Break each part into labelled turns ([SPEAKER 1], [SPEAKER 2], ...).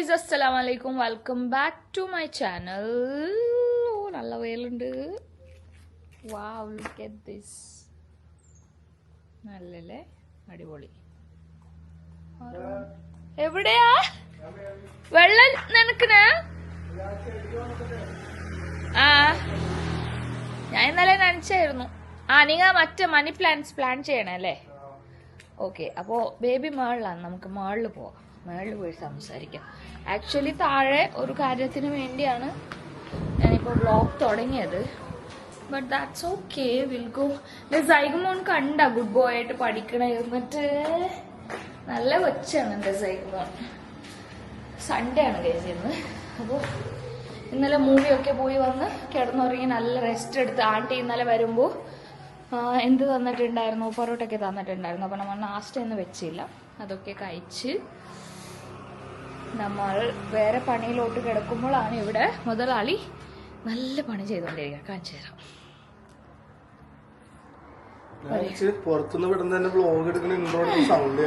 [SPEAKER 1] guys, assalamualaikum. Welcome back to my channel. Oh, nalla veilundu. Wow, look at this. Nallale adipoli. എവിടെയാ വെള്ളം നനക്കണേ? ആ ഞാൻ ഇന്നലെ നനച്ചായിരുന്നു. നിങ്ങൾ മറ്റേ മണി പ്ലാന്റ്സ് പ്ലാൻ ചെയ്യണല്ലേ? ഓക്കെ, അപ്പോൾ ബേബി മേളിലാണ്, നമുക്ക് മേളിൽ പോവാം. മേളിൽ പോയി സംസാരിക്കാം. ആക്ച്വലി താഴെ ഒരു കാര്യത്തിന് വേണ്ടിയാണ് ഞാനിപ്പോൾ വ്ളോഗ് തുടങ്ങിയത്. But that's okay, will go. സൈഗമോൻ കണ്ട ഗുഡ് ബോയ് ആയിട്ട് പഠിക്കണേ, എന്നിട്ട് നല്ല കൊച്ചാണ് എൻ്റെ സൈഗമോൻ. സൺഡേ ആണ് കഴിച്ചിരുന്നത്. അപ്പോൾ ഇന്നലെ മൂവിയൊക്കെ പോയി വന്ന് കിടന്നുറങ്ങി നല്ല റെസ്റ്റ് എടുത്ത് ആണ്ടി ഇന്നലെ വരുമ്പോൾ എന്ത് തന്നിട്ടുണ്ടായിരുന്നു, പൊറോട്ടൊക്കെ തന്നിട്ടുണ്ടായിരുന്നു. അപ്പോൾ നമ്മൾ നാസ്റ്റൊന്നും വെച്ചില്ല, അതൊക്കെ കഴിച്ച് നമ്മൾ വേറെ പണിയിലോട്ട് കിടക്കുമ്പോഴാണ് ഇവിടെ മുതലാളി നല്ല പണി ചെയ്തോണ്ടിരിക്കുക. കാണിച്ചു തരാം.
[SPEAKER 2] പുറത്തുനിന്ന് ഇവിടെ തന്നെ വ്ലോഗ് എടുക്കുന്ന സൗണ്ട്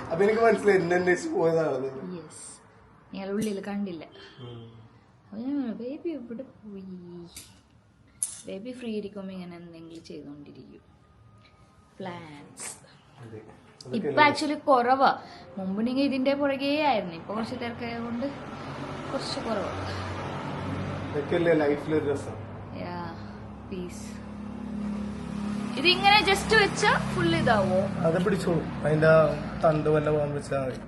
[SPEAKER 2] അപ്പൊ എനിക്ക് മനസ്സിലായി എന്നെ പോയതാണ്.
[SPEAKER 1] യെസ്, നിങ്ങൾ ഉള്ളിൽ കണ്ടില്ല. ബേബി ഇവിടെ പോയി. ബേബി ഫ്രീ ഇരിക്കുമ്പോ ഇങ്ങനെ എന്തെങ്കിലും ചെയ്തോണ്ടിരിക്കും. പ്ലാൻസ് ഇപ്പൊ ആക്ച്വലി കുറവാ. മുമ്പ് നിങ്ങൾ ഇതിന്റെ പുറകെ ആയിരുന്നു. ഇപ്പൊ കുറച്ച് തിരക്കായ കൊണ്ട് കുറച്ച് കുറവാണ്. ഇതിങ്ങനെ ജസ്റ്റ് വെച്ചാ ഫുൾ ഇതാവോ?
[SPEAKER 2] അത് പിടിച്ചോളൂ. അതിന്റെ തണ്ട് വല്ല പോകാൻ വെച്ചാൽ മതി.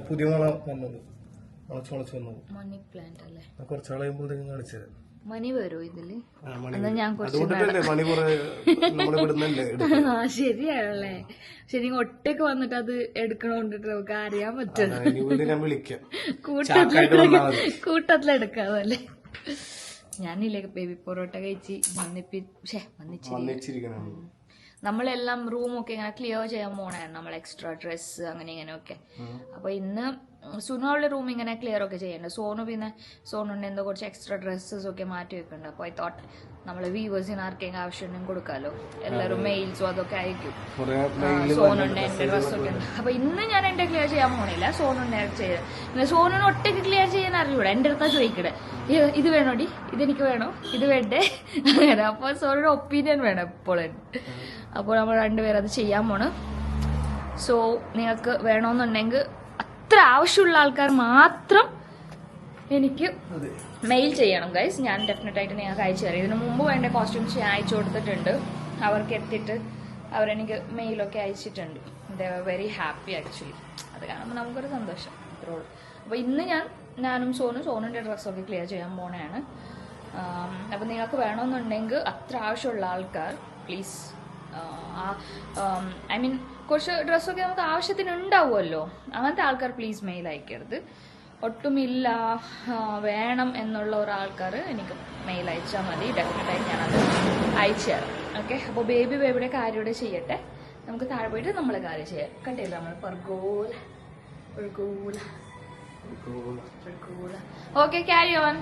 [SPEAKER 2] പുതിയ മുള വന്നത് മുളച്ച് വന്നത് മണി പ്ലാന്റ് അല്ലേ? കുറച്ച് കളയുമ്പോഴത്തേക്കും കാണിച്ചത് മണി വരും ഇതില്. ഞാൻ
[SPEAKER 1] ശരിയാണല്ലേ? ശരി, ഒറ്റക്ക് വന്നിട്ട് അത് എടുക്കണോണ്ടിട്ട് നമുക്ക് അറിയാൻ പറ്റില്ല. കൂട്ടത്തിലെടുക്കാതല്ലേ? ഞാനില്ലേ ബേബി പൊറോട്ട കഴിച്ച് വന്നിച്ചിരിക്കണം. നമ്മളെല്ലാം റൂമൊക്കെ ഇങ്ങനെ ക്ലിയർ ചെയ്യാൻ പോണായിരുന്നു, നമ്മൾ എക്സ്ട്രാ ഡ്രസ്സ് അങ്ങനെ ഇങ്ങനെയൊക്കെ. അപ്പൊ ഇന്ന് സുനോളുടെ റൂം ഇങ്ങനെ ക്ലിയർ ഒക്കെ ചെയ്യണ്ട. സോനുണ്ട് എന്തോ കുറച്ച് എക്സ്ട്രാ ഡ്രസ്സസ് ഒക്കെ മാറ്റി വെക്കണ്ട. അപ്പൊ ഐ തോട്ട് നമ്മള് വ്യൂവേഴ്സിന് ആർക്കെങ്കിലും ആവശ്യമുണ്ടെങ്കിൽ കൊടുക്കാലോ. എല്ലാവരും മെയിൽസും അതൊക്കെ അയക്കും. സോനുണ്ട് എന്റെ ഡ്രസ്സൊക്കെ ഉണ്ട്. അപ്പൊ ഇന്ന് ഞാൻ എന്റെ ക്ലിയർ ചെയ്യാൻ പോണില്ല, സോനുണ്ട് ചെയ്ത്. സോനു ഒറ്റയ്ക്ക് ക്ലിയർ ചെയ്യാൻ അറിയൂടെ. എന്റെ അടുത്താ ചോദിക്കട്ടെ, ഇത് വേണോടി, ഇതെനിക്ക് വേണോ, ഇത് വേണ്ടേ, അങ്ങനെ. അപ്പൊ സോനുടെ ഒപ്പീനിയൻ വേണം എപ്പോഴും. അപ്പോൾ നമ്മൾ രണ്ടുപേരും അത് ചെയ്യാൻ പോണ്. സോ നിങ്ങൾക്ക് വേണമെന്നുണ്ടെങ്കിൽ അത്ര ആവശ്യമുള്ള ആൾക്കാർ മാത്രം എനിക്ക് മെയിൽ ചെയ്യണം ഗൈസ്. ഞാൻ ഡെഫിനറ്റായിട്ട് നിങ്ങൾക്ക് അയച്ചു തരാം. ഇതിന് മുമ്പ് വേണ്ട കോസ്റ്റ്യൂംസ് ഞാൻ അയച്ചു കൊടുത്തിട്ടുണ്ട്. അവർക്ക് എത്തിയിട്ട് അവരെനിക്ക് മെയിലൊക്കെ അയച്ചിട്ടുണ്ട്. They are very happy actually. അത് കാണുമ്പോൾ നമുക്കൊരു സന്തോഷം, അത്രേ. അപ്പോൾ ഇന്ന് ഞാനും സോനുന്റെ ഡ്രസ്സൊക്കെ ക്ലിയർ ചെയ്യാൻ പോണെയാണ്. അപ്പം നിങ്ങൾക്ക് വേണമെന്നുണ്ടെങ്കിൽ അത്ര ആവശ്യമുള്ള ആൾക്കാർ പ്ലീസ്, ഐ മീൻ കുറച്ച് ഡ്രസ്സൊക്കെ നമുക്ക് ആവശ്യത്തിന് ഉണ്ടാവുമല്ലോ, അങ്ങനത്തെ ആൾക്കാർ പ്ലീസ് മെയിൽ അയക്കരുത്. ഒട്ടുമില്ല വേണം എന്നുള്ള ഒരാൾക്കാർ എനിക്ക് മെയിൽ അയച്ചാൽ മതി. ഡെഫിനറ്റായി ഞാനത് അയച്ചു തരാം. ഓക്കെ, അപ്പോൾ ബേബിയുടെ കാര്യം ഇവിടെ ചെയ്യട്ടെ. നമുക്ക് താഴെ പോയിട്ട് നമ്മളെ കാര്യം ചെയ്യാം. കണ്ടില്ല നമ്മൾ പെർഗോല. Okay, carry on.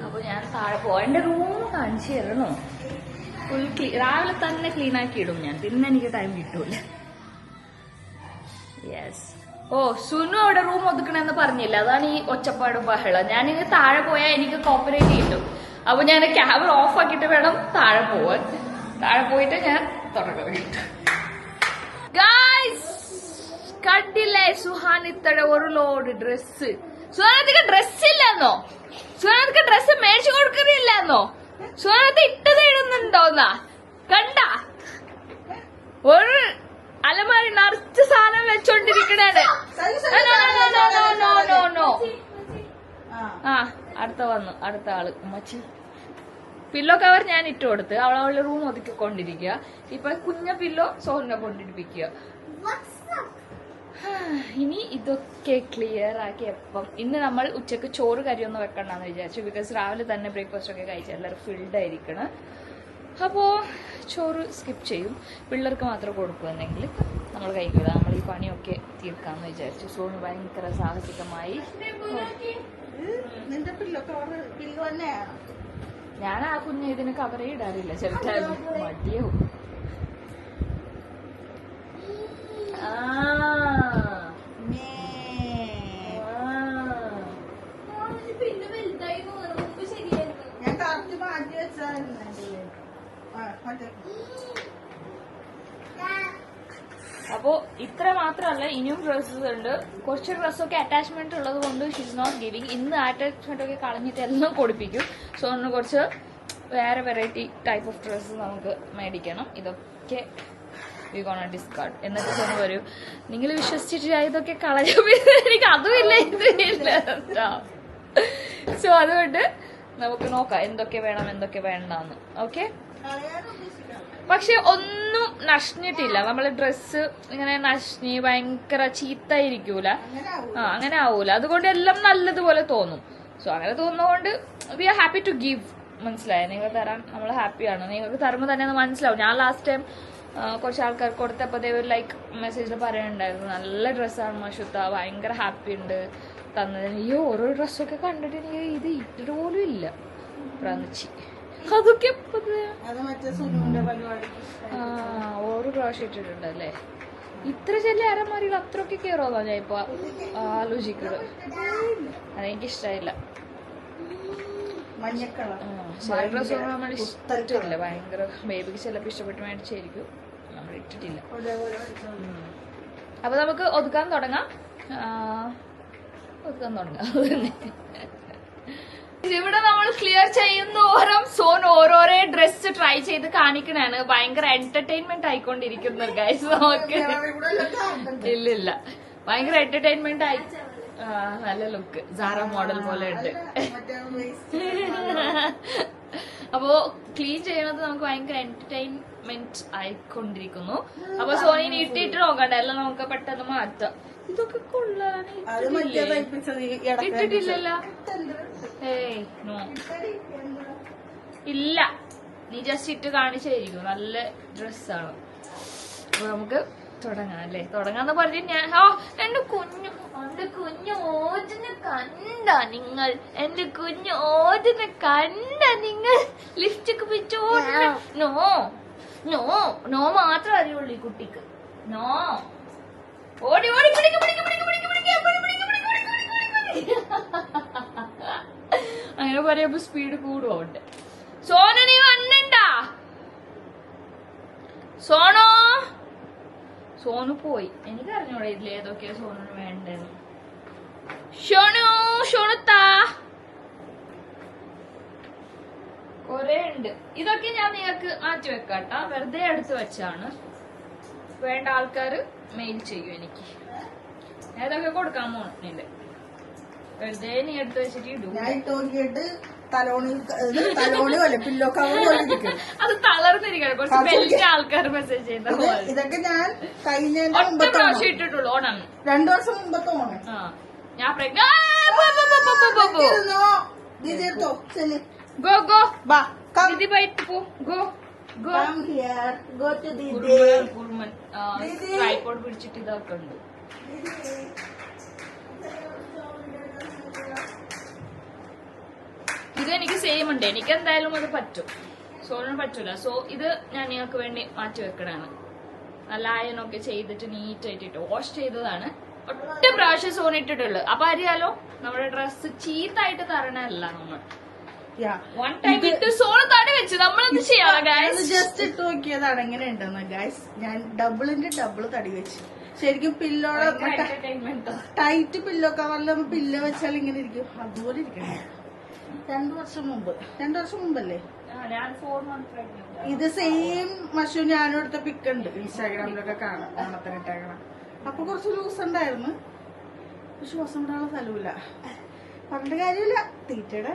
[SPEAKER 1] അപ്പോൾ ഞാൻ താഴെ പോവാം. എൻ്റെ റൂം കാണിച്ചു തരണോ? ഫുൾ രാവിലെ തന്നെ ക്ലീൻ ആക്കി ഇടും ഞാൻ, പിന്നെ എനിക്ക് ടൈം കിട്ടൂല. യെസ്. ഓ, സുനു അവിടെ റൂം ഒതുക്കണെന്ന് പറഞ്ഞില്ല, അതാണ് ഈ ഒച്ചപ്പാടും ബഹളം. ഞാനിങ്ങനെ താഴെ പോയാൽ എനിക്ക് കോപ്പറേറ്റ് കിട്ടും. അപ്പൊ ഞാൻ ക്യാമറ ഓഫ് ആക്കിയിട്ട് വേണം താഴെ പോവാൻ. താഴെ പോയിട്ട് ഞാൻ തുടങ്ങും. ഗായ്സ്, കണ്ടില്ലേ സുഹാനിത്തയുടെ ഒരു ലോഡ് ഡ്രസ്? സുഹാനത്തിക്ക് ഡ്രസ് ഇല്ലെന്നോ? സുഹാനത്തിക്ക് ഡ്രസ് മേടിച്ചു കൊടുക്കുന്നില്ലെന്നോ? സുഹാനത്ത് ഇട്ടത് ഇടുന്നുണ്ടോന്നാ? കണ്ട ഒരു അലമാരി നിറച്ച് സാധനം വെച്ചോണ്ടിരിക്കണേ. അടുത്ത ആള് മച്ചി. പില്ലോ കവർ ഞാൻ ഇട്ട് കൊടുത്ത് അവളെ റൂം ഒതുക്കിക്കൊണ്ടിരിക്കുക. ഇപ്പൊ കുഞ്ഞ പില്ലോ സോറിനെ കൊണ്ടിരിപ്പിക്കുക. ഇനി ഇതൊക്കെ ക്ലിയർ ആക്കി എപ്പം ഇന്ന് നമ്മൾ ഉച്ചക്ക് ചോറ് കറിയൊന്നും വെക്കണ്ടെന്ന് വിചാരിച്ചു. ബിക്കോസ് രാവിലെ തന്നെ ബ്രേക്ക്ഫാസ്റ്റ് ഒക്കെ കഴിച്ചാൽ എല്ലാവരും ഫിൽഡ് ആയിരിക്കണം. അപ്പോൾ ചോറ് സ്കിപ്പ് ചെയ്യും, പിള്ളേർക്ക് മാത്രം കൊടുക്കുമെന്നെങ്കിൽ നമ്മൾ കഴിക്കില്ല. നമ്മൾ ഈ പണിയൊക്കെ തീർക്കാമെന്ന് വിചാരിച്ചു. സോണു ഭയങ്കര സാഹസികമായി ഞാൻ ആ കുഞ്ഞ് ഇതിന് കവറേ ഇടാറില്ല, ചെറുക്കാൻ മടിയാവും. അപ്പോ ഇത്ര മാത്രമല്ല, ഇനിയും ഡ്രസ്സസ് ഉണ്ട്. കുറച്ച് ഡ്രസ്സൊക്കെ അറ്റാച്ച്മെന്റ് ഉള്ളത് കൊണ്ട് ഷീസ് നോട്ട് ഗിവിങ്. ഇന്ന് അറ്റാച്ച്മെന്റ് ഒക്കെ കളഞ്ഞിട്ട് എല്ലാം കൊടുപ്പിക്കും. സോ ഒന്ന് കുറച്ച് വേറെ വെറൈറ്റി ടൈപ്പ് ഓഫ് ഡ്രസ്സ് നമുക്ക് മേടിക്കണം. ഇതൊക്കെ വി ഗോണ ഡിസ്കാർഡ്. എന്നിട്ട് സോണു വരൂ, നിങ്ങൾ വിശ്വസിച്ചിട്ട് ഇതൊക്കെ കളഞ്ഞു, എനിക്ക് അതുമില്ല ഇതില്ല. സോ അതുകൊണ്ട് നമുക്ക് നോക്കാം എന്തൊക്കെ വേണം എന്തൊക്കെ വേണ്ടെന്ന്. ഓക്കെ, പക്ഷെ ഒന്നും നശിഞ്ഞിട്ടില്ല. നമ്മള് ഡ്രസ്സ് ഇങ്ങനെ നശിഞ്ഞ് ഭയങ്കര ചീത്തായിരിക്കൂല, അങ്ങനെ ആവൂല. അതുകൊണ്ട് എല്ലാം നല്ലതുപോലെ തോന്നും. സോ അങ്ങനെ തോന്നുന്നതുകൊണ്ട് we are happy to give. മനസ്സിലായോ? നിങ്ങൾ തരാൻ നമ്മൾ ഹാപ്പിയാണ്. നിങ്ങൾക്ക് തരുമ്പോൾ തന്നെ അത് മനസ്സിലാവും. ഞാൻ ലാസ്റ്റ് ടൈം കുറച്ച് ആൾക്കാർ കൊടുത്തപ്പോൾ ലൈക്ക് മെസ്സേജിൽ പറയുന്നുണ്ടായിരുന്നു, നല്ല ഡ്രസ്സാണ് മഷുത്ത, ഭയങ്കര ഹാപ്പി ഉണ്ട് തന്നതിന്. ഈ ഓരോ ഡ്രസ്സൊക്കെ കണ്ടിട്ട് എനിക്ക് ഇത് ഇട്ടിട്ട് പോലും ഇല്ല പ്രാന്നിച്ചി. അതൊക്കെ ഓരോ പ്രാവശ്യം ഇട്ടിട്ടുണ്ടല്ലേ. ഇത്ര ചെല്ലിയ അരമാരിയിൽ അത്രയൊക്കെ കയറുമോ ഞാൻ ഇപ്പൊ ആലോചിക്കുന്നത്. അതെനിക്കിഷ്ടായില്ല. ചില ഡ്രസ്സൊന്നും നമ്മൾ ഇഷ്ടമില്ല. ഭയങ്കര ബേബിക്ക് ചിലപ്പോൾ ഇഷ്ടപ്പെട്ട് മേടിച്ചായിരിക്കും, നമ്മൾ ഇട്ടിട്ടില്ല. അപ്പൊ നമുക്ക് ഒതുക്കാൻ തുടങ്ങാം. ഇവിടെ നമ്മൾ ക്ലിയർ ചെയ്യുന്നോരം സോൺ ഓരോരോ ഡ്രസ് ട്രൈ ചെയ്ത് കാണിക്കണാണ്. ഭയങ്കര എന്റർടൈൻമെന്റ് ആയിക്കൊണ്ടിരിക്കുന്ന ഗൈസ്. നമുക്ക് ഇല്ല, ഭയങ്കര എന്റർടൈൻമെന്റ് ആയി. നല്ല ലുക്ക്, സാറ മോഡൽ പോലെ ഉണ്ട്. അപ്പോ ക്ലീൻ ചെയ്യണത് നമുക്ക് ഭയങ്കര എന്റർടൈൻമെന്റ് ആയിക്കൊണ്ടിരിക്കുന്നു. അപ്പൊ സോണിന് ഇട്ടിട്ട് നോക്കണ്ട, എല്ലാം നമുക്ക് പെട്ടെന്ന് മാറ്റാം. ഇതൊക്കെ കൊള്ളാൻ ഇട്ടിട്ടില്ലല്ലോ. ഏയ് നോ, ഇല്ല, നീ ജസ്റ്റ് ഇട്ട് കാണിച്ചായിരിക്കും. നല്ല ഡ്രസ്സാണ്. അപ്പൊ നമുക്ക് തുടങ്ങാം അല്ലേ? തുടങ്ങാന്ന് പറഞ്ഞ് ഞാൻ എന്റെ കുഞ്ഞു ഓജനെ കണ്ട നിങ്ങൾ, എന്റെ കുഞ്ഞു ഓജനെ കണ്ട നിങ്ങൾ. ലിഫ്റ്റൊക്കെ വെച്ചോട്. നോ നോ നോ മാത്രം അറിയുള്ളൂ ഈ കുട്ടിക്ക്. നോ, ഓടി ഓടി പിടിക്ക് പിടിക്ക് പിടിക്ക് പിടിക്ക് പിടിക്ക് പിടിക്ക് പിടിക്ക്. അങ്ങനെ പറയുമ്പോ സ്പീഡ് കൂടുണ്ട്. സോന നീ വന്നണ്ടാ? സോണോ, സോനു പോയി. എനിക്കറിഞ്ഞൂടെ ഇതിൽ ഏതൊക്കെയാ സോനു വേണ്ടെന്ന്. ഷോണു, ഷോണത്താ, കൊറേ ഉണ്ട്. ഇതൊക്കെ ഞാൻ നിങ്ങൾക്ക് മാറ്റി വെക്കാട്ടാ, വെറുതെ എടുത്ത് വെച്ചാണ്. വേണ്ട ആൾക്കാര് മെയിൽ ചെയ്യും എനിക്ക്. ഏതൊക്കെ കൊടുക്കാൻ പോണില്ല, വെറുതെ നീ എടുത്ത് വെച്ചിട്ട് ഇടും. അത് തളർന്നിരിക്കണം. കുറച്ച് വലിയ ആൾക്കാർ മെസ്സേജ് ചെയ്ത
[SPEAKER 2] ഇതൊക്കെ ഞാൻ കഴിഞ്ഞ
[SPEAKER 1] പ്രാവശ്യം ഇട്ടിട്ടുള്ളൂ. ഓണം
[SPEAKER 2] 2 വർഷം മുമ്പത്തെ ഓണം.
[SPEAKER 1] ഞാൻ ട്രൈപോഡ് പിടിച്ചിട്ട് ഇതൊക്കെ ഉണ്ട്. ഇതെനിക്ക് സെയിം ഉണ്ട്. എനിക്ക് എന്തായാലും അത് പറ്റും, സോണിന് പറ്റൂല. സോ ഇത് ഞാൻ നിങ്ങൾക്ക് വേണ്ടി മാറ്റി വെക്കണാണ്. നല്ല അയനൊക്കെ ചെയ്തിട്ട് നീറ്റ് ആയിട്ടിട്ട് വാഷ് ചെയ്തതാണ്. ഒറ്റ പ്രാവശ്യം സോൺ ഇട്ടിട്ടുള്ളു. അപ്പൊ അറിയാലോ, നമ്മുടെ ഡ്രസ് ചീത്തായിട്ട് തരണല്ല നമ്മൾ. വൺ ടൈം ഇട്ട് സോണ് തടി വെച്ച് നമ്മളൊന്ന് ചെയ്യാം ഗൈസ്.
[SPEAKER 2] ജസ്റ്റ് ഇട്ട് നോക്കിയതാണ് എങ്ങനെ ഉണ്ടെന്ന് ഗൈസ്. ഞാൻ ഡബിളിന്റെ ഡബിൾ തടി വെച്ച്. ശരിക്കും പില്ലോടെ ടൈറ്റ് പില്ലോ കവറിലും പില്ലോ വെച്ചാൽ ഇങ്ങനെ ഇരിക്കും, അതുപോലെ ഇരിക്കണം. 2 വർഷം മുമ്പല്ലേ ഇത്? സെയിം മഷു ഞാനും എടുത്ത പിക്ക് ഉണ്ട് ഇൻസ്റ്റാഗ്രാമിലൊക്കെ കാണാം, ഓണത്തിനിട്ടേക്കണം. അപ്പൊ കുറച്ച് ലൂസ് ഉണ്ടായിരുന്നു, പക്ഷെ ശ്വാസം വിടാനുള്ള സ്ഥലമില്ല. പറഞ്ഞിട്ട് കാര്യമില്ല, തീറ്റയുടെ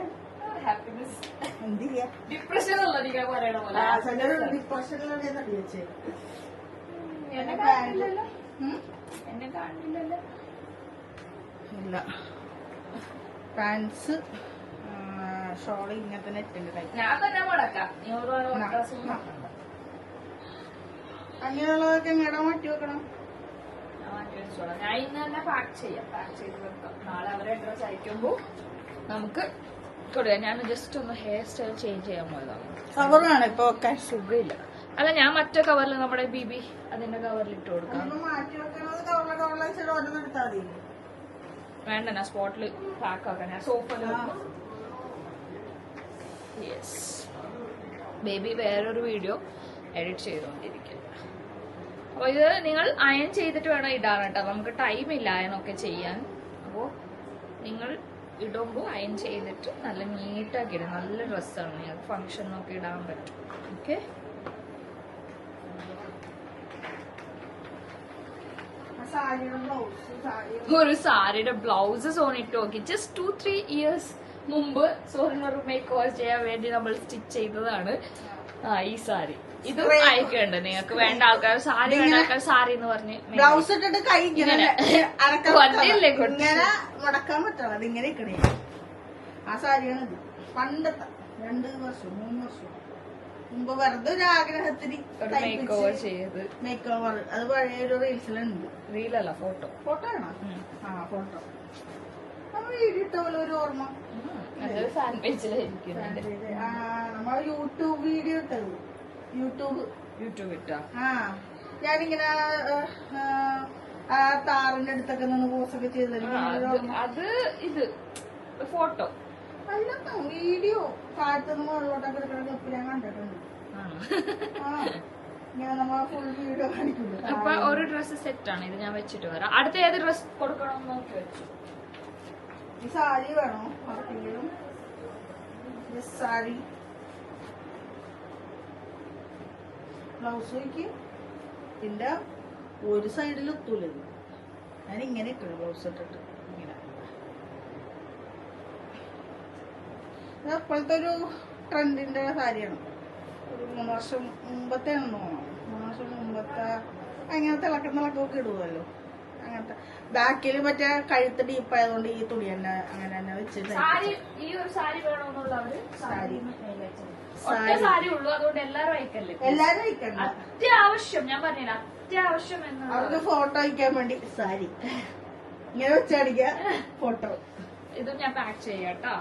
[SPEAKER 2] എന്ത് ചെയ്യാ. ഡിപ്രഷനിലുള്ള തടി വെച്ചേ. ഇല്ല, പാൻസ് ഷോള് ഇങ്ങനത്തെ നെറ്റിന്റെ ടൈപ്പ്. അങ്ങനെയുള്ളതൊക്കെ എങ്ങടെ മാറ്റി വെക്കണം.
[SPEAKER 1] ഞാൻ ഇന്ന് തന്നെ പാക്ക് ചെയ്യാം, പാക്ക് ചെയ്ത് വെക്കാം. നാളെ അവരെ ഡ്രസ് അയക്കുമ്പോ നമുക്ക് കൊടുക്കാം. ഞാൻ ജസ്റ്റ് ഒന്ന് ഹെയർ സ്റ്റൈൽ ചേഞ്ച് ചെയ്യാൻ പോയതാണ്.
[SPEAKER 2] കവറാണ് ഇപ്പൊ ഒക്കെ
[SPEAKER 1] സുഖമില്ല. അല്ല, ഞാൻ മറ്റേ കവറിൽ നമ്മുടെ ബിബി അതിന്റെ കവറിൽ ഇട്ട് കൊടുക്കാം. വേണ്ട, ഞാൻ സ്പോട്ടിൽ പാക്ക് ആക്കാം. ഞാൻ സോഫയിൽ യെസ് ബേബി വേറൊരു വീഡിയോ എഡിറ്റ് ചെയ്തുകൊണ്ടിരിക്കുന്നത്. അപ്പോൾ ഇത് നിങ്ങൾ അയൺ ചെയ്തിട്ട് വേണം ഇടാൻ കേട്ടോ. നമുക്ക് ടൈമില്ല അയണൊക്കെ ചെയ്യാൻ. അപ്പോൾ നിങ്ങൾ ഇടുമ്പോൾ അയൺ ചെയ്തിട്ട് നല്ല നീറ്റാക്കി ഇടും. നല്ല ഡ്രസ്സാണ്, നിങ്ങൾക്ക് ഫംഗ്ഷനൊക്കെ ഇടാൻ പറ്റും. ഓക്കെ, ഒരു സാരിയുടെ ബ്ലൗസ് സോണിട്ട് നോക്കി. ജസ്റ്റ് 2-3 years മുമ്പ് സോറിനൊരു മേക്ക് ഓവർ ചെയ്യാൻ വേണ്ടി നമ്മൾ സ്റ്റിച്ച് ചെയ്തതാണ് ഈ സാരി. ഇത് അയക്കണ്ട് നിങ്ങൾക്ക് വേണ്ട ആൾക്കാർ, സാരി വേണ്ട ആൾക്കാർ സാരി എന്ന് പറഞ്ഞ്
[SPEAKER 3] ബ്ലൗസ് ഇട്ടിട്ട് കൈ ഇങ്ങനെ
[SPEAKER 1] ഇങ്ങനെ
[SPEAKER 3] മുടക്കാൻ പറ്റുള്ളൂ. അതിങ്ങനെ ഇക്കണേ. ആ സാരിയാണ് ഇത്. പണ്ടത്തെ 2 വർഷം 3 വർഷം മുമ്പ് വെറുതെ ഒരു ആഗ്രഹത്തിന്
[SPEAKER 1] മേക്ക് ഓവർ ചെയ്ത്.
[SPEAKER 3] മേക്ക് ഓവർ അത് പഴയൊരു റീൽസിലുണ്ട്.
[SPEAKER 1] റീലല്ല, ഫോട്ടോ.
[SPEAKER 3] ഫോട്ടോ ആണോ? ആ ഫോട്ടോ. നമ്മൾ വീഡിയോ ഇട്ട പോലെ ഒരു ഓർമ്മ.
[SPEAKER 1] ഫാൻ പേജിലായിരിക്കും
[SPEAKER 3] നമ്മൾ യൂട്യൂബ് വീഡിയോ ഇട്ടത്. യൂട്യൂബ്
[SPEAKER 1] ഇട്ടാ.
[SPEAKER 3] ആ ഞാനിങ്ങനെ ആ താറിന്റെ അടുത്തൊക്കെ നിന്ന് പോസൊക്കെ ചെയ്തിരുന്നു.
[SPEAKER 1] അത് ഇത് ഫോട്ടോ
[SPEAKER 3] അല്ല, വീഡിയോ കാലത്തുനിന്ന് മുകളിലോട്ടൊക്കെ എടുക്കണ ക്ലിപ്പ് ഞാൻ കണ്ടിട്ടുണ്ട്. ഇങ്ങനെ നമ്മൾ ഫുൾ വീഡിയോ കാണിക്കുന്നു.
[SPEAKER 1] അപ്പൊ ഒരു ഡ്രസ് സെറ്റ് ആണ് ഇത്. ഞാൻ വെച്ചിട്ട് വരാം. അടുത്ത ഏത് ഡ്രസ് കൊടുക്കണം നോക്കി വെച്ചു.
[SPEAKER 3] ഈ സാരി വേണോ? ആർക്കെങ്കിലും സാരി ബ്ലൗസ് വയ്ക്ക്. ഇതിന്റെ ഒരു സൈഡിൽ എത്തൂല. ഞാൻ ഇങ്ങനെ ഇട്ടു ബ്ലൗസ് ഇട്ടിട്ട് ഇങ്ങനെ. ഇത് അപ്പോഴത്തെ ഒരു ട്രെൻഡിന്റെ സാരിയാണ്. ഒരു 3 വർഷം മുമ്പത്തെ തോന്നണം. 3 വർഷം മുമ്പത്തെ അങ്ങനെ തിളക്കമൊക്കെ ഇടുമല്ലോ. അങ്ങനത്തെ ബാക്കിൽ മറ്റേ കഴുത്ത് ഡീപ്പായതുകൊണ്ട് ഈ തുണി തന്നെ അങ്ങനെ തന്നെ വെച്ചിട്ട്
[SPEAKER 1] ഈ ഒരു സാരി വേണമെന്നുള്ളവര്
[SPEAKER 3] സാരി
[SPEAKER 1] സാരി ഉള്ളൂ. അതുകൊണ്ട് എല്ലാരും അയക്കല്ലേ.
[SPEAKER 3] എല്ലാരും അയക്കണ്ട.
[SPEAKER 1] അത്യാവശ്യം ഞാൻ പറഞ്ഞില്ല, അത്യാവശ്യം എന്ന്
[SPEAKER 3] അവർക്ക് ഫോട്ടോ അയക്കാൻ വേണ്ടി സാരി ഇങ്ങനെ വെച്ചടിക്ക ഫോട്ടോ.
[SPEAKER 1] ഇതും ഞാൻ പാക്ക് ചെയ്യാട്ടോ.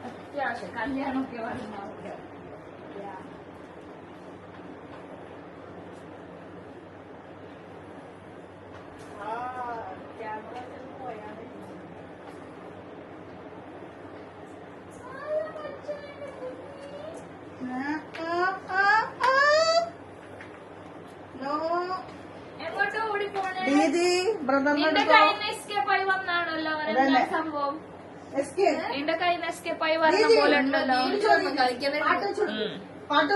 [SPEAKER 1] അത്യാവശ്യം കല്യാണമൊക്കെ വരുന്നവർക്ക്. എങ്ങോട്ടോ ഓടി പോണേ. നിന്റെ കയ്യിൽ നിന്ന് എസ്കേപ്പ് ആയി വന്നാണല്ലോ അവരെന്താ സംഭവം? നിന്റെ കയ്യിൽ നിന്ന് എസ്കേപ്പ് ആയി വരുന്ന പോലെ ഉണ്ടല്ലോ. പാട്ട്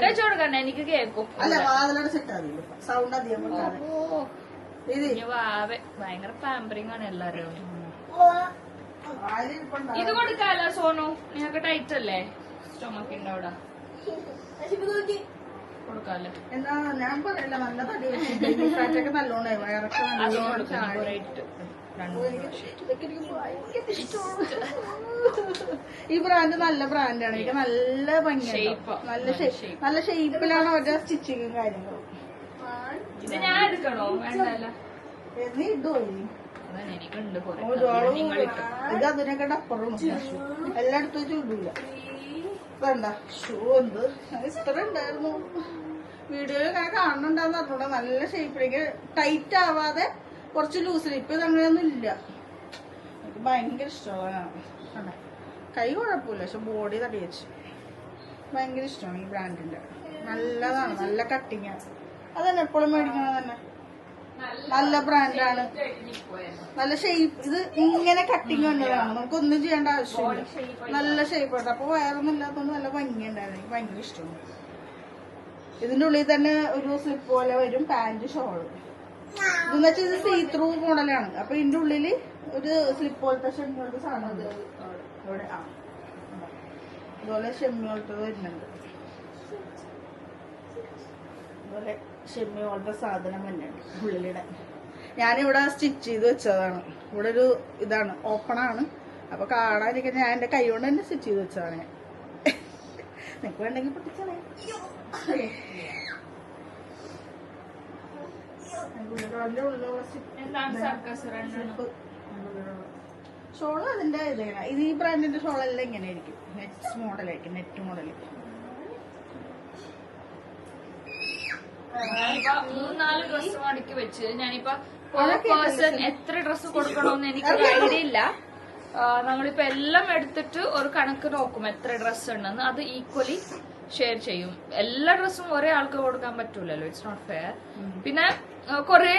[SPEAKER 1] വെച്ച് കൊടുക്കണ്ട, എനിക്ക് കേക്കും.
[SPEAKER 3] അല്ല വാതിലോട് സെറ്റ് ആവില്ല, സൗണ്ട് അധികം
[SPEAKER 1] വാവേ ഭയങ്കര പാമ്പറിംഗ് ആണ് എല്ലാരും. ഇത് കൊടുക്കാലോ സോനു, നിങ്ങക്ക് ടൈറ്റ് അല്ലേ സ്റ്റൊമക്കിന്റെ അവിടെ? കൊടുക്കാല്ലോ.
[SPEAKER 3] എന്താ ഞാൻ പറയല്ല, നല്ല തടി വെച്ചിട്ടൊക്കെ നല്ലോണേ വയറൊക്കെ ഈ ബ്രാൻഡ് നല്ല ബ്രാൻഡാണ്. എനിക്ക് നല്ല ഭംഗിയാണ്, നല്ല ഷേപ്പിലാണ് അവരുടെ സ്റ്റിച്ചിങ്ങും കാര്യങ്ങളും.
[SPEAKER 1] ഇത് ഞാൻ എടുക്കണോ? വേണ്ടല്ല,
[SPEAKER 3] നീ ഇടുവോ?
[SPEAKER 1] എനിക്കുണ്ട്
[SPEAKER 3] ഇത് അതിനൊക്കെ അപ്പുറം എല്ലായിടത്തും വെച്ച് ഇടൂല. വേണ്ട ഷൂ എന്ത് ഇത്ര ഉണ്ടായിരുന്നു വീഡിയോയിൽ ഇങ്ങനെ കാണുന്നുണ്ടാന്ന് പറഞ്ഞൂടാ. നല്ല ഷേപ്പിലേക്ക് ടൈറ്റ് ആവാതെ കുറച്ച് ലൂസിൽ. ഇപ്പൊ അങ്ങനെയൊന്നും ഇല്ല. എനിക്ക് ഭയങ്കര ഇഷ്ടമാണ്. കൈ കുഴപ്പമില്ല, പക്ഷെ ബോഡി തടി വെച്ച് ഭയങ്കര ഇഷ്ടമാണ് ഈ ബ്രാൻഡിന്റെ. നല്ലതാണ്, നല്ല കട്ടിങ്ങാണ്. അതന്നെ എപ്പോഴും മേടിക്കണത് തന്നെ. നല്ല ബ്രാൻഡാണ്, നല്ല ഷേപ്പ്. ഇത് ഇങ്ങനെ കട്ടിങ് കണ്ടതാണ്, നമുക്കൊന്നും ചെയ്യേണ്ട ആവശ്യമില്ല. നല്ല ഷേപ്പാണ്. അപ്പൊ വയറൊന്നും ഇല്ലാത്തതുകൊണ്ട് നല്ല ഭംഗിയുണ്ടായിരുന്നു. എനിക്ക് ഭയങ്കര ഇഷ്ടമാണ്. ഇതിന്റെ ഉള്ളിൽ തന്നെ ഒരു സ്ലിപ്പ് പോലെ വരും, പാന്റ് ഷോള്. ഇതെന്ന് വെച്ചാൽ ഇത് സീ ത്രൂ മോഡലാണ്. അപ്പൊ ഇതിന്റെ ഉള്ളില് ഒരു സ്ലിപ്പ് പോലത്തെ ഷെമ്മി പോലത്തെ സാധനം ഇവിടെ. അതുപോലെ ഷെമ്മി പോലത്തെ വരുന്നുണ്ട്. അതുപോലെ ഷെമ്മി പോലത്തെ സാധനം തന്നെയുണ്ട് ഉള്ളിലിടെ. ഞാനിവിടെ സ്റ്റിച്ച് ചെയ്ത് വെച്ചതാണ്. ഇവിടെ ഒരു ഇതാണ്, ഓപ്പണാണ്. അപ്പൊ കാണാതിരിക്കാൻ ഞാൻ എന്റെ കൈ കൊണ്ട് തന്നെ സ്റ്റിച്ച് ചെയ്ത് വെച്ചതാണ്. ഞാൻ നിനക്ക് വേണ്ടെങ്കിൽ പൊട്ടിച്ചേ. ഷോള് അതിന്റെ ഇതാണ്. ഇത് ഈ ബ്രാൻഡിന്റെ ഷോളെല്ലാം ഇങ്ങനെ ആയിരിക്കും, നെറ്റ് മോഡലായിരിക്കും, നെറ്റ് മോഡല്.
[SPEAKER 1] 3-4 ഡ്രസ് മടക്കി വെച്ച് ഞാനിപ്പോ പേഴ്സൺ എത്ര ഡ്രസ് കൊടുക്കണമെന്ന് എനിക്കൊരു ഐഡിയ ഇല്ല. നമ്മളിപ്പോ എല്ലാം എടുത്തിട്ട് ഒരു കണക്ക് നോക്കും എത്ര ഡ്രസ് ഉണ്ടെന്ന്. അത് ഈക്വലി ഷെയർ ചെയ്യും. എല്ലാ ഡ്രസ്സും ഒരേ ആൾക്ക് കൊടുക്കാൻ പറ്റൂലല്ലോ, ഇറ്റ്സ് നോട്ട് ഫെയർ. പിന്നെ കുറെ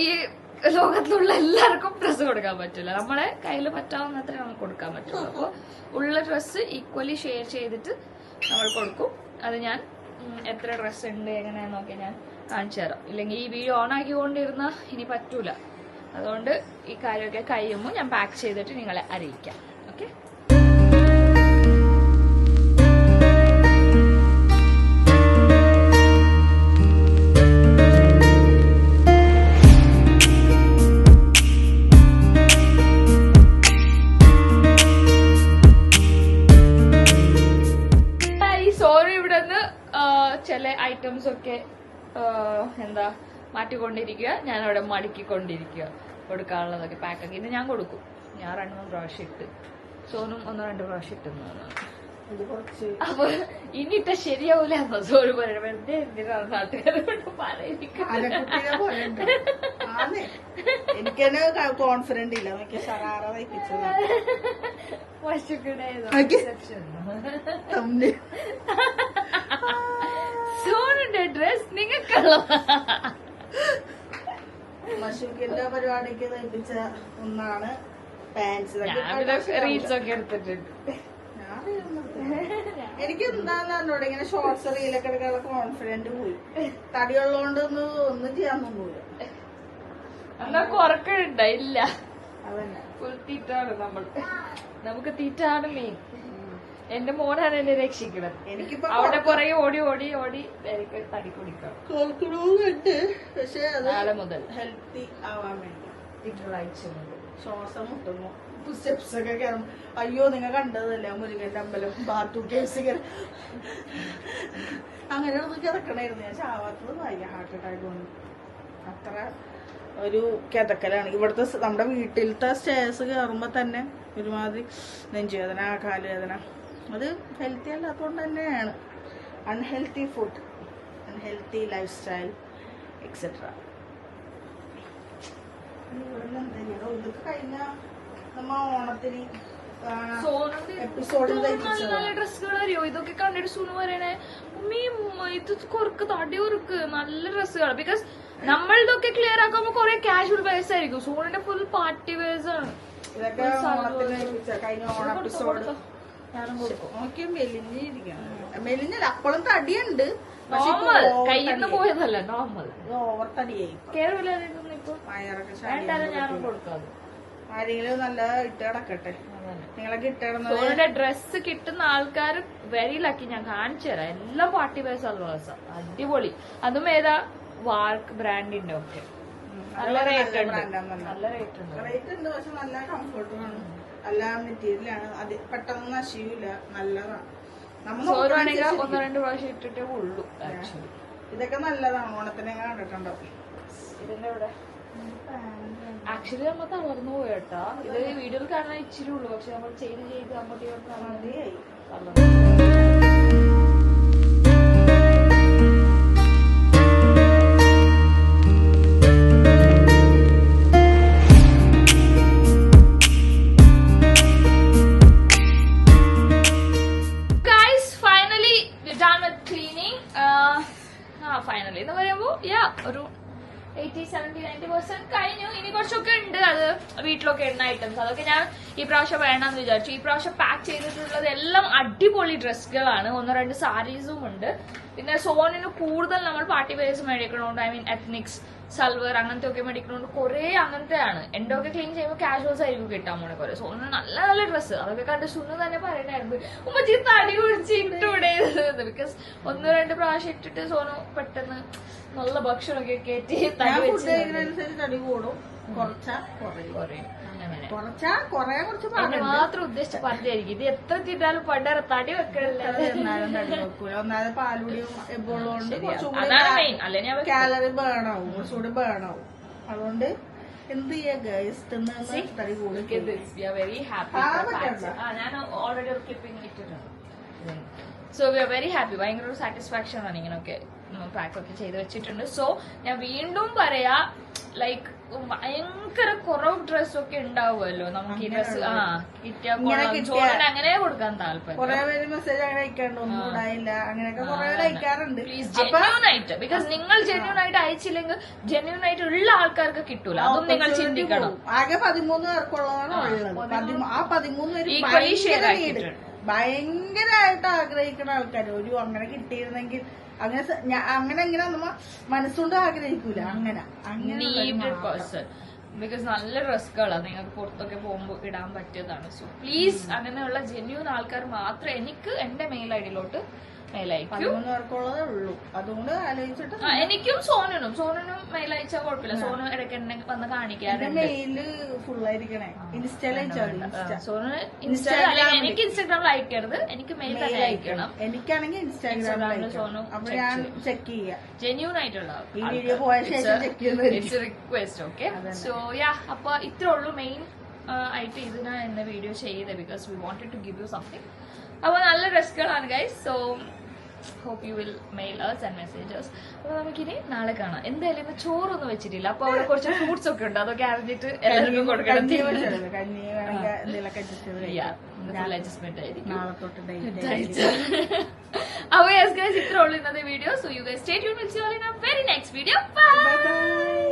[SPEAKER 1] ഈ ലോകത്തിലുള്ള എല്ലാവർക്കും ഡ്രസ്സ് കൊടുക്കാൻ പറ്റില്ല, നമ്മളെ കയ്യിൽ പറ്റാവുന്നത്ര നമുക്ക് കൊടുക്കാൻ പറ്റുള്ളൂ. അപ്പോൾ ഉള്ള ഡ്രസ്സ് ഈക്വലി ഷെയർ ചെയ്തിട്ട് നമ്മൾ കൊടുക്കും. അത് ഞാൻ എത്ര ഡ്രസ്സ് ഉണ്ട് എങ്ങനെയാന്നൊക്കെ ഞാൻ കാണിച്ചു തരാം. ഇല്ലെങ്കിൽ ഈ വീഡിയോ ഓൺ ആക്കിക്കൊണ്ടിരുന്ന ഇനി പറ്റൂല. അതുകൊണ്ട് ഈ കാര്യമൊക്കെ കഴിയുമ്പോൾ ഞാൻ പാക്ക് ചെയ്തിട്ട് നിങ്ങളെ അറിയിക്കാം. ഓക്കെ. ചില ഐറ്റംസ് ഒക്കെ എന്താ മാറ്റിക്കൊണ്ടിരിക്കുക, ഞാൻ അവിടെ മടക്കിക്കൊണ്ടിരിക്കുക. കൊടുക്കാനുള്ളതൊക്കെ പാക്കാക്കി ഇന്ന് ഞാൻ കൊടുക്കും. ഞാൻ 2-3 പ്രാവശ്യം ഇട്ട്, സോനും 1-2 പ്രാവശ്യം ഇട്ടെന്ന് തോന്നുന്നു. അപ്പൊ ഇനിയിട്ട ശരിയാവൂല എന്നോ സോനു പറയണ. വെറുതെ എന്തിനാണ് നാട്ടുകാരോട് പറയുന്നത്?
[SPEAKER 3] എനിക്ക് കോൺഫിഡന്റ് ഇല്ല.
[SPEAKER 1] സോനുന്റെ ഡ്രസ് നിങ്ങൾക്കുള്ള
[SPEAKER 3] മഷൂക്കിന്റെ പരിപാടിക്ക് തയ്പ്പിച്ച ഒന്നാണ് പാൻസ്.
[SPEAKER 1] റീൽസ് ഒക്കെ എടുത്തിട്ടുണ്ട്.
[SPEAKER 3] എനിക്ക് എന്താന്ന് പറഞ്ഞോടെ ഇങ്ങനെ ഷോർട്സ് റീലൊക്കെ എടുക്കാനുള്ള കോൺഫിഡന്റ് പോയി. തടിയുള്ളതുകൊണ്ട് ഒന്നും ചെയ്യാൻ പോല.
[SPEAKER 1] എന്നാ കുറക്കുന്നുണ്ട? ഇല്ല,
[SPEAKER 3] അതന്നെ
[SPEAKER 1] ഫുൾ തീറ്റാണ് നമ്മൾ. നമുക്ക് തീറ്റാണ് മെയിൻ. എന്റെ മോനാണ് എന്നെ രക്ഷിക്കണം. എനിക്കിപ്പോ അവിടെ പുറകെ ഓടി ഓടി ഓടി എനിക്ക് തടി കുടിക്കണം.
[SPEAKER 3] പക്ഷെ
[SPEAKER 1] നാളെ മുതൽ
[SPEAKER 3] ഹെൽത്തി ആവാൻ വേണ്ടി
[SPEAKER 1] തിങ്കളാഴ്ച മുതൽ
[SPEAKER 3] ശ്വാസം മുട്ടുന്നു. സ്റ്റെപ്സ് ഒക്കെ കയറും. അയ്യോ നിങ്ങൾ കണ്ടതല്ലേ മുരുകന്റെ അമ്പലം ബാത്റൂം കേസ് അങ്ങനെ കിടക്കണായിരുന്നു. ഞാൻ ചാവാത്തത് വയ്യ, ഹാർട്ട് അറ്റാക്ക് വന്നു. അത്ര ഒരു കിതക്കലാണ്. ഇവിടുത്തെ നമ്മുടെ വീട്ടിലത്തെ സ്റ്റേഴ്സ് കയറുമ്പോ തന്നെ ഒരുമാതിരി നെഞ്ചുവേദന, കാലുവേദന. അത് ഹെൽത്തി അല്ലാത്തതുകൊണ്ട് തന്നെയാണ്. Unhealthy food, unhealthy life style etcetera. ഇതൊക്കെ കഴിഞ്ഞ നമ്മ ഓണത്തിന് എപ്പിസോഡിൽ
[SPEAKER 1] നല്ല ഡ്രസ്സുകൾ അറിയോ? ഇതൊക്കെ കണ്ടിട്ട് സുനു പറയണേ ഉമ്മീ ഇത് കുറക്ക് തടി കുറുക്ക് നല്ല ഡ്രസ്സുകൾ. ബിക്കോസ് നമ്മളിതൊക്കെ ക്ലിയർ ആക്കുമ്പോ കുറെ കാഷ്വൽ വേഴ്സ് ആയിരിക്കും. സോണിന്റെ ഫുൾ പാർട്ടി വേഴ്സ് ആണ്.
[SPEAKER 3] ഇതൊക്കെ ഓണത്തിന് കഴിഞ്ഞ ഓണ എപ്പിസോഡ് നോക്കിയാൽ മെലിഞ്ഞില്ല. അപ്പോഴും തടിയുണ്ട്,
[SPEAKER 1] നോർമൽ കയ്യിൽ പോയതല്ല, നോർമൽ
[SPEAKER 3] ഓവർ തടിയായി.
[SPEAKER 1] ഞാനും കൊടുക്കാതെ
[SPEAKER 3] ആരെങ്കിലും നല്ല ഇട്ട് കിടക്കട്ടെ. നിങ്ങളൊക്കെ ഇട്ടിടുന്നത്
[SPEAKER 1] ഡ്രസ്സ് കിട്ടുന്ന ആൾക്കാർ വെരി ലക്കി. ഞാൻ കാണിച്ചു തരാം. എല്ലാം പാർട്ടി വെയർ സൽവാർസ് അടിപൊളി. അതും ഏതാ വാർക്ക് ബ്രാൻഡിന്റെ ഒക്കെ നല്ല റേറ്റ് ഉണ്ട്. നല്ല റേറ്റ് ഉണ്ട്.
[SPEAKER 3] റേറ്റ് ഉണ്ട്, പക്ഷെ നല്ല കംഫർട്ടാണ്, നല്ല മെറ്റീരിയലാണ്. അത് പെട്ടെന്ന് നശിയൂല, നല്ലതാണ്.
[SPEAKER 1] സോനുവാണെങ്കിൽ 1-2 പ്രാവശ്യം ഇട്ടിട്ടേ ഉള്ളൂ. ആക്ച്വലി
[SPEAKER 3] ഇതൊക്കെ നല്ലതാണ്. ഓണത്തിന് കണ്ടിട്ടുണ്ടോ?
[SPEAKER 1] ഇതിന്റെ ഇവിടെ ആക്ച്വലി നമ്മൾ തളർന്നു പോയേട്ടാ. ഇത് വീഡിയോയിൽ കാണാൻ ഇച്ചിരി ഉള്ളൂ, പക്ഷെ നമ്മൾ ചെയ്ത് ചെയ്ത് അങ്ങോട്ട് ഫൈനലി എന്ന് പറയുമ്പോ ഒരു 80-70-90% കഴിഞ്ഞു. ഇനി കുറച്ചൊക്കെ ഉണ്ട്. അത് വീട്ടിലൊക്കെ ഇടുന്ന ഐറ്റംസ്, അതൊക്കെ ഞാൻ ഈ പ്രാവശ്യം വേണമെന്ന് വിചാരിച്ചു. ഈ പ്രാവശ്യം പാക്ക് ചെയ്തിട്ടുള്ളത് എല്ലാം അടിപൊളി ഡ്രസ്സുകളാണ്. 1-2 സാരീസും ഉണ്ട്. പിന്നെ സോണിന് കൂടുതൽ നമ്മൾ party wears മേടിക്കണോണ്ട്, I mean ethnics, salwar അങ്ങനത്തെ ഒക്കെ മേടിക്കണോണ്ട് കുറെ അങ്ങനത്തെയാണ്. എന്റെ ഒക്കെ ക്ലീൻ ചെയ്യുമ്പോൾ കാഷ്വൽസ് ആയിരിക്കും കിട്ടാൻ പോണെ കുറെ. സോണിന് നല്ല നല്ല ഡ്രസ്സ് അതൊക്കെ കണ്ട് സുനു തന്നെ പറയണായിരുന്നു ഉമ്മച്ചി തടി കുടിച്ച് ഇട്ടൂടെ. ബിക്കോസ് 1-2 പ്രാവശ്യം ഇട്ടിട്ട് സോനു പെട്ടെന്ന് നല്ല ഭക്ഷണമൊക്കെ കയറ്റി
[SPEAKER 3] തടി കൂടും,
[SPEAKER 1] മാത്രം ഉദ്ദേശിച്ച് പറഞ്ഞായിരിക്കും. ഇത് എത്ര തിന്നാലും പണ്ടേറെ തടി വെക്കണില്ല.
[SPEAKER 3] ഒന്നാമത് പാലുടിയും എപ്പോഴും
[SPEAKER 1] കാലറി
[SPEAKER 3] ബേൺ ആവും, കുറച്ചുകൂടി ബേൺ ആവും. അതുകൊണ്ട് എന്ത് ചെയ്യാ ഗൈസ്, തടി കൂടും.
[SPEAKER 1] Very happy. ഞാൻ ഓൾറെഡി ഒരു ക്ലിപ്പിംഗ് ഇട്ടിട്ടുണ്ട്. So we are very happy. ഭയങ്കര ഒരു സാറ്റിസ്ഫാക്ഷൻ ആണ് ഇങ്ങനെയൊക്കെ പാക്ക് ഒക്കെ ചെയ്ത് വെച്ചിട്ടുണ്ട്. സോ ഞാൻ വീണ്ടും പറയാ, ലൈക്ക് ഭയങ്കര കുറവ് ഡ്രസ്സൊക്കെ ഉണ്ടാവുമല്ലോ നമുക്ക് ഈ ഡ്രസ് കിട്ടിയാൽ ചോറിന് അങ്ങനെ കൊടുക്കാൻ താല്പര്യം.
[SPEAKER 3] കുറെ പേര് മെസ്സേജ് അങ്ങനെ അയക്കാണ്ട് ഒന്നും ഉണ്ടായില്ല അങ്ങനെയൊക്കെ കുറെ പേര് അയക്കാറുണ്ട്.
[SPEAKER 1] ജെന്യൂൻ ആയിട്ട്, ബിക്കോസ് നിങ്ങൾ ജെന്യൂൻ ആയിട്ട് അയച്ചില്ലെങ്കിൽ ജെന്യൂൻ ആയിട്ട് ഉള്ള ആൾക്കാർക്ക് കിട്ടൂല. അതും നിങ്ങൾ ചിന്തിക്കണം.
[SPEAKER 3] ആകെ 13 പേർക്കുള്ളതാണ് ഉള്ളത്. ആ 13 പേര്
[SPEAKER 1] ഈക്വലി ഷെയർ ആക്കിയിട്ടുണ്ട്.
[SPEAKER 3] ഭയങ്കരമായിട്ട് ആഗ്രഹിക്കുന്ന ആൾക്കാർ ഒരു അങ്ങനെ കിട്ടിയിരുന്നെങ്കിൽ അങ്ങനെ എങ്ങനെ നമ്മ മനസ്സുകൊണ്ട് ആഗ്രഹിക്കൂല അങ്ങനെ
[SPEAKER 1] നീഡഡ് പേഴ്സൺ. ബിക്കോസ് നല്ല ഡ്രസ്സുകളാണ് നിങ്ങൾക്ക് പുറത്തൊക്കെ പോകുമ്പോൾ ഇടാൻ പറ്റിയതാണ്. സോ പ്ലീസ് അങ്ങനെയുള്ള ജെന്യൂൻ ആൾക്കാർ മാത്രം എനിക്ക് എന്റെ മെയിൽ ഐഡിയിലോട്ട് മെയിൽ അയക്കും.
[SPEAKER 3] 13 പേർക്കുള്ളതേ ഉള്ളൂ. അതുകൊണ്ട് ആലോചിച്ചിട്ട്
[SPEAKER 1] എനിക്കും സോനനും മെയിൽ അയച്ചാൽ കുഴപ്പമില്ല. സോനു ഇടയ്ക്ക് എന്നെ വന്ന് കാണിക്കാറുണ്ട്.
[SPEAKER 3] മെയില് ഫുള്ളായിരിക്കണേ. ഇൻസ്റ്റയിൽ അയച്ചാൽ
[SPEAKER 1] സോനു എനിക്ക് ഇൻസ്റ്റാഗ്രാമിൽ അയക്കരുത്, എനിക്ക് മെയിൽ തന്നെ അയക്കണം.
[SPEAKER 3] എനിക്കാണെങ്കിൽ ഇൻസ്റ്റാഗ്രാമിൽ
[SPEAKER 1] സോനു
[SPEAKER 3] അപ്പൊ ഞാൻ ചെക്ക് ചെയ്യാം.
[SPEAKER 1] ജെന്യൂൻ ആയിട്ടുള്ള
[SPEAKER 3] ഈ വീഡിയോ പോയ ശേഷം ചെക്ക് ചെയ്യുന്നത്
[SPEAKER 1] റിക്വസ്റ്റ്. ഓക്കെ, സോ യാ, അപ്പൊ ഇത്രേ ഉള്ളൂ മെയിൻ ആയിട്ട് ഇതിനാണ് എന്നെ വീഡിയോ ചെയ്തത്. Because we wanted to give you something. അപ്പൊ നല്ല ഡ്രസ്സുകളാണ് guys. So hope you will mail us and messages. അപ്പൊ നമുക്കിനി നാളെ കാണാം. എന്തായാലും ഇന്ന് ചോറൊന്നും വെച്ചിട്ടില്ല. അപ്പൊ അവിടെ കുറച്ച് ഫ്രൂട്ട്സ് ഒക്കെ ഉണ്ട്, അതൊക്കെ അറിഞ്ഞിട്ട് എല്ലാവർക്കും കൊടുക്കണം. അഡ്ജസ്റ്റ്മെന്റ് ആയിരിക്കും. അപ്പൊ യെസ് ഗൈസ്, ഇത്രേ ഉള്ളൂ ഇന്നത്തെ video. So you guys stay tuned with you all in a very next video. By.